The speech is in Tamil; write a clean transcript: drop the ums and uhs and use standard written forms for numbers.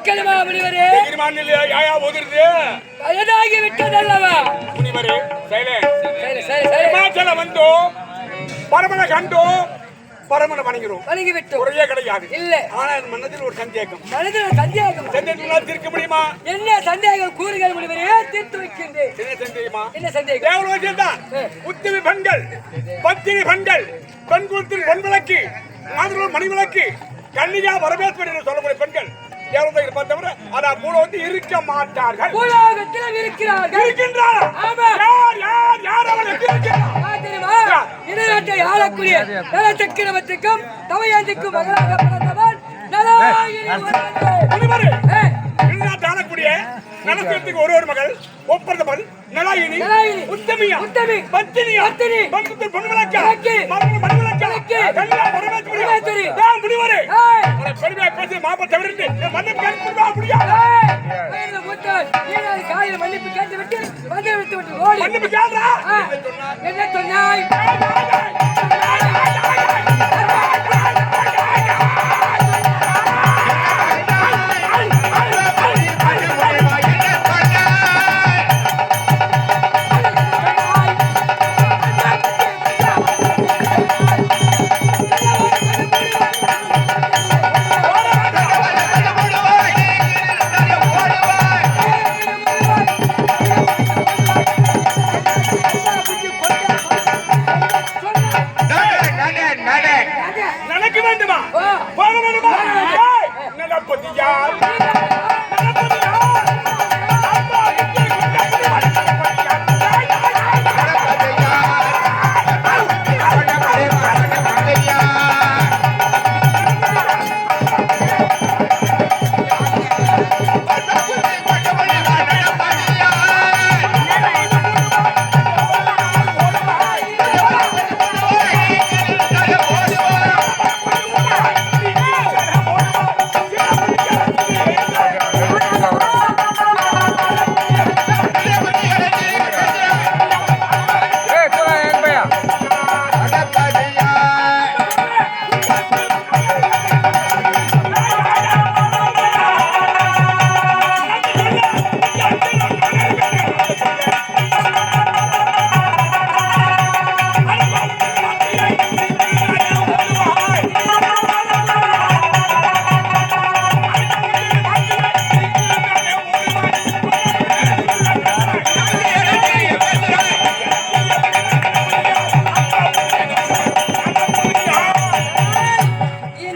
வைக்கணுமா முனிவரே? யாயா ஓதுறது வயதாகி விட்டதல்லவா முனிவரே? சரி சரி சரி இமாச்சல வந்து பரமனை கண்டு பரமனை வணங்கிறோம். வணங்கி விட்டோம். ஒரே கிடையாது இல்ல. ஆனா மனதில் ஒரு சந்தேகம். மனதில் சந்தேகம். சந்தேகத்தால் தீர்க்க முடியுமா? என்ன சந்தேகம் கூறுகள் முனிவரே? தீர்த்து வைக்கின்றேன். என்ன சந்தேகமா? என்ன சந்தேகம்? தேவலோகத்தில் தான் உத்தமி பெண்கள், பத்தினி பெண்கள், பெண் குலத்தில் பொன் விளக்கு, மாதர்கள் மணி விளக்கு, கன்னிகா வரவேற்பு என்று சொல்லக்கூடிய பெண்கள் தேவலோகத்தில் பார்த்தவரை ஆனா பூலோகத்தில் இருக்க மாட்டார்கள். பூலோகத்தில் இருக்கிறார்கள். இருக்கின்றார்கள். ஆமா. யார் யார் யார் அவள் எப்படி இருக்கிறார்? இந்நாட்டை ஆளக்கூடிய நல சக்கரவர்த்திக்கும் தமையாந்திக்கும் மகளாக பிறந்தவன் நலாயினி முனிவரே. இந்நாட்டை ஆளக்கூடிய நலசேத்துக்கு ஒரு மகள், ஒப்பந்தமகள் நலாயினி, உத்தமியா, உத்தமி, பத்தினியா, பத்தினி, பண்புத்தர் பொன் விளக்கா, விளக்கு, மரண மணி விளக்கா, விளக்கு, கல்யாண வரவேற்பு வரவேற்பு. தான் முனிவரே. ஏய் உன பெருமையா பேசி மாப்ப தவிர்த்து மன்னிப்பு கேட்க முடியாது. வயது மூத்தவன் நீனாய் காயில் மன்னிப்பு கேட்டுவிட்டு வந்து விட்டு ஓடி மன்னிப்பு கேள்றா. என்ன சொன்னாய்? நடக்க வேண்டுமா? போக வேண்டுமா? நடப்பது யார்?